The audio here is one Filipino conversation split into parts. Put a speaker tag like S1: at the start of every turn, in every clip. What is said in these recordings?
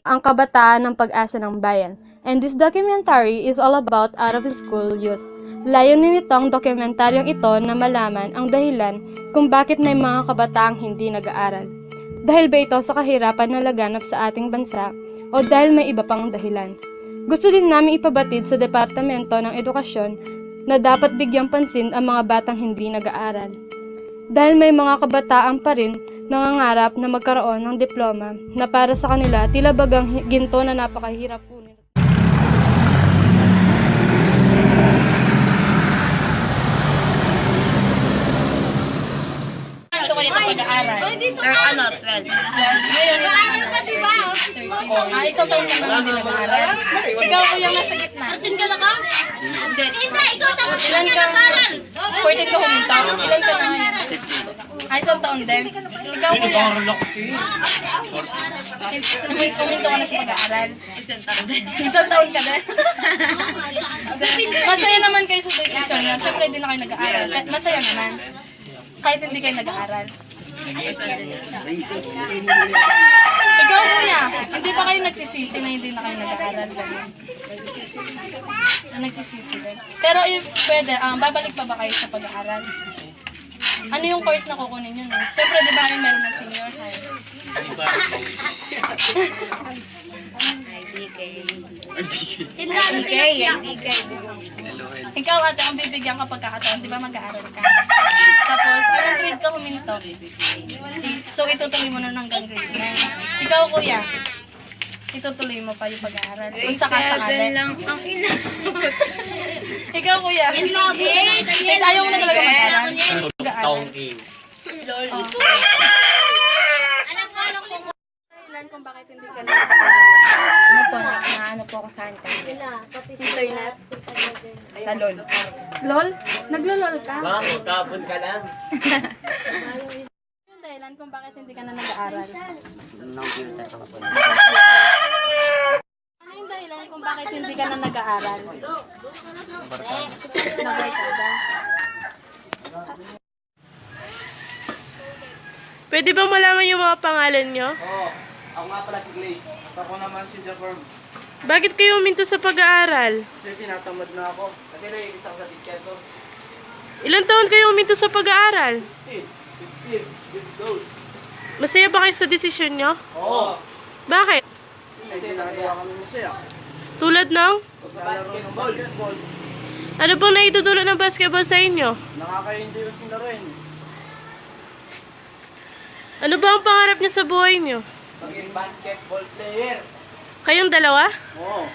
S1: ang kabataan ng pag-asa ng bayan. And this documentary is all about out-of-school youth. Layunin nitong dokumentaryong ito na malaman ang dahilan kung bakit may mga kabataang hindi nag-aaral. Dahil ba ito sa kahirapan na laganap sa ating bansa o dahil may iba pang dahilan? Gusto din namin ipabatid sa Departamento ng Edukasyon na dapat bigyang pansin ang mga batang hindi nag-aaral. Dahil may mga kabataan pa rin nangangarap na magkaroon ng diploma na para sa kanila tila bagang ginto na napakahirap kunin.
S2: Pag-aaral. Or ano, 12. Ngayon, isang taon ka na hindi nag-aaral. Ikaw ko yung nasa gitna.
S3: Ka na ka?
S2: Hindi.
S3: Ikaw tapos
S2: Ilan ka? 14 ka huminto? Ilan ka na ngayon? Isang taon din. Ikaw ko yung huminto ka na sa pag-aaral. Isang taon ka din. Masaya naman kayo sa decision yan. Siyempre hindi na kayo nag-aaral. Masaya naman. Kahit hindi kayo nag-aaral. Ikaw kuya, hindi ba kayo nagsisisi na hindi na kayo nag-aaral? Nagsisisi din. Pero if pwede, babalik pa ba kayo sa pag-aaral? Ano yung course na kukunin nyo? No? Siyempre, di ba kayo meron ng senior high? Ikaw ate, ang bibigyan ka pagkakataon, di ba mag-aaral ka? Tapos, anong grade ka huminto? So, itutuloy mo nun hanggang grade 9. Ikaw kuya, itutuloy mo pa yung pag-aaral. Kung sakasakali.
S3: lang ang ina.
S2: Ikaw kuya, ayaw mo na talaga mag-aaral.
S4: Taong A.
S2: Kung bakit hindi ka nag-aaral?
S5: Ano po ako saan ka?
S2: Internet?
S5: Sa LOL.
S2: LOL? Naglo-LOL ka?
S4: Ma'am, magkapon ka lang.
S2: Yung dahilan kung bakit hindi ka na nag-aaral?
S4: Nang-filter ka po.
S2: Ano yung dahilan kung bakit hindi ka na nag-aaral? Nabarkada.
S1: Pwede bang malaman yung mga pangalan nyo?
S4: Oo. Ako nga pala si Clay. Ako naman si Jacob.
S1: Bakit kayo huminto sa pag-aaral?
S4: Kasi tinatamad na ako. Kasi naiinis ako sa ticket ko.
S1: Ilang taon kayo huminto sa pag-aaral?
S4: 15 years old.
S1: Masaya ba kayo sa desisyon nyo?
S4: Oo.
S1: Bakit?
S4: Kasi nagawa kami masaya.
S1: Tulad ng?
S4: Paglalaro ng basketball.
S1: Ano bang naitutulot ng basketball sa inyo?
S4: Nakaka-enjoy yung laruin.
S1: Ano ba ang pangarap niyo sa buhay niyo?
S4: Maging basketball player.
S1: Kayong dalawa?
S4: Oo.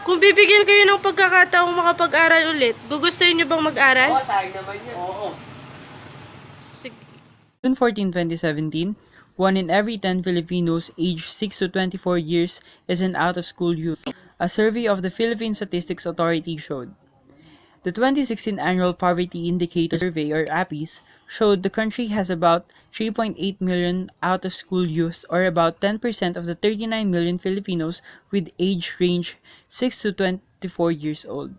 S1: Kung bibigyan kayo ng pagkakataong makapag-aral ulit, gugustuhin niyo bang mag-aral?
S4: Oo, sayang naman yun. Oo.
S6: June 14, 2017, 1 in every 10 Filipinos aged 6 to 24 years is an out-of-school youth. A survey of the Philippine Statistics Authority showed. The 2016 Annual Poverty Indicator Survey, or APIS, showed the country has about 3.8 million out-of-school youth, or about 10% of the 39 million Filipinos with age range 6 to 24 years old.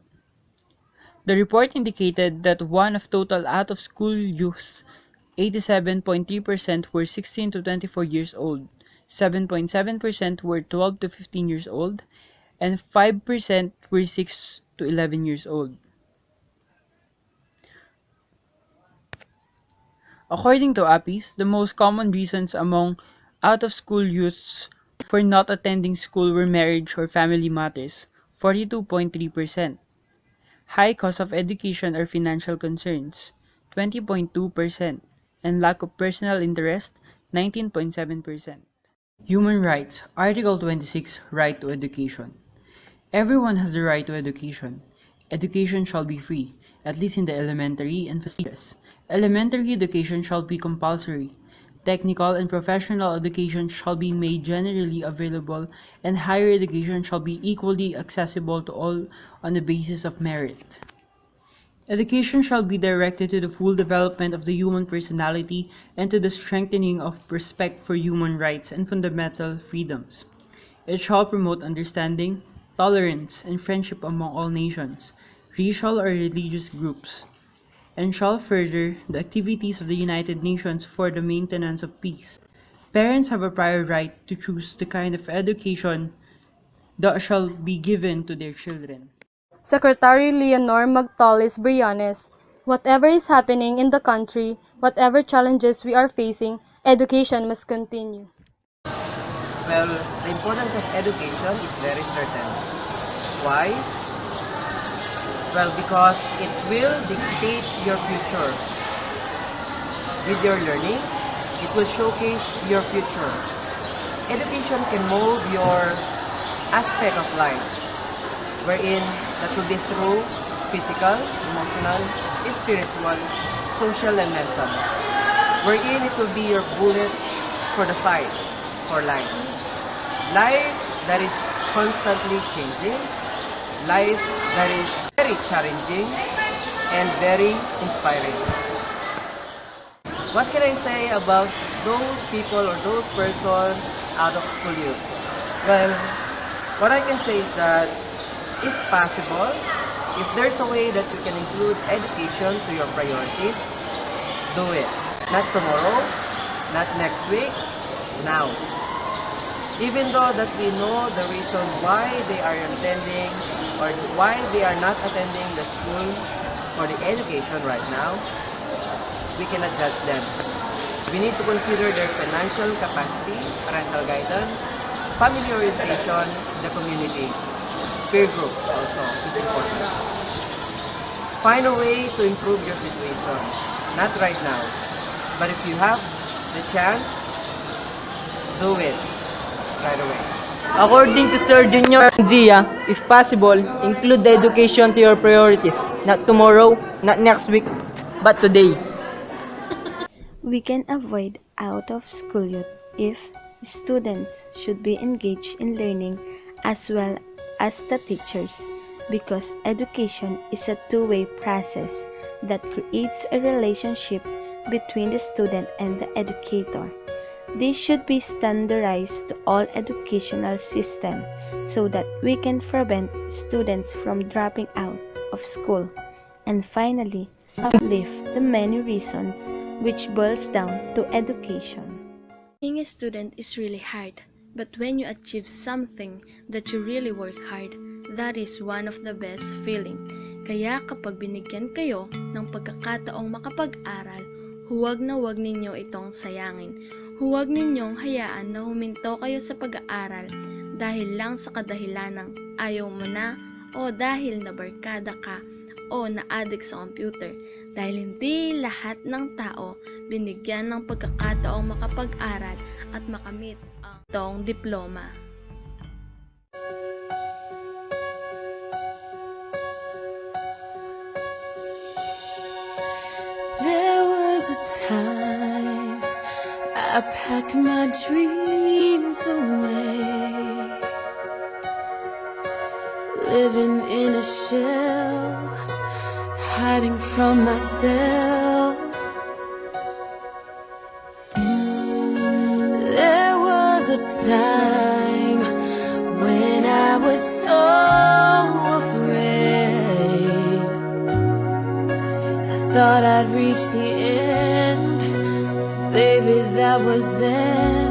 S6: The report indicated that one of total out-of-school youth, 87.3% were 16 to 24 years old, 7.7% were 12 to 15 years old, and 5% were 6 to 11 years old. According to APIS, the most common reasons among out-of-school youths for not attending school were marriage or family matters, 42.3%, high cost of education or financial concerns, 20.2%, and lack of personal interest, 19.7%. Human Rights, Article 26, Right to Education. Everyone has the right to education. Education shall be free, at least in the elementary and facilities. Elementary education shall be compulsory. Technical and professional education shall be made generally available, and higher education shall be equally accessible to all on the basis of merit. Education shall be directed to the full development of the human personality and to the strengthening of respect for human rights and fundamental freedoms. It shall promote understanding, tolerance, and friendship among all nations, racial or religious groups, and shall further the activities of the United Nations for the maintenance of peace. Parents have a prior right to choose the kind of education that shall be given to their children.
S1: Secretary Leonor Magtolis Briones, whatever is happening in the country, whatever challenges we are facing, education must continue.
S3: Well, the importance of education is very certain. Why? Well, because it will dictate your future. With your learnings, it will showcase your future. Education can mold your aspect of life, wherein that will be through physical, emotional, spiritual, social, and mental. Wherein it will be your bullet for the fight for life. Life that is constantly changing, life that is very challenging and very inspiring. What can I say about those people or those persons out of school youth? Well, what I can say is that if possible, if there's a way that you can include education to your priorities, do it. Not tomorrow, not next week, now. Even though that we know the reason why they are attending or why they are not attending the school for the education right now, we cannot judge them. We need to consider their financial capacity, parental guidance, family orientation, the community, peer group also is important. Find a way to improve your situation. Not right now, but if you have the chance, do it right away.
S7: According to Sir Junior Zia, if possible, include the education to your priorities. Not tomorrow, not next week, but today.
S5: We can avoid out-of-school youth if students should be engaged in learning as well as the teachers, because education is a two-way process that creates a relationship between the student and the educator. This should be standardized to all educational systems so that we can prevent students from dropping out of school. And finally, uplift the many reasons which boils down to education.
S8: Being a student is really hard, but when you achieve something that you really work hard, that is one of the best feeling. Kaya kapag binigyan kayo ng pagkakataong makapag-aral, huwag na huwag ninyo itong sayangin. Huwag ninyong hayaan na huminto kayo sa pag-aaral dahil lang sa kadahilan ng ayaw mo na o dahil nabarkada ka o na-addict sa computer. Dahil hindi lahat ng tao binigyan ng pagkakataong makapag-aral at makamit ang itong diploma.
S9: There was a time I packed my dreams away, living in a shell, hiding from myself. There was a time when I was so afraid, I thought I'd reach the end. Baby, that was then.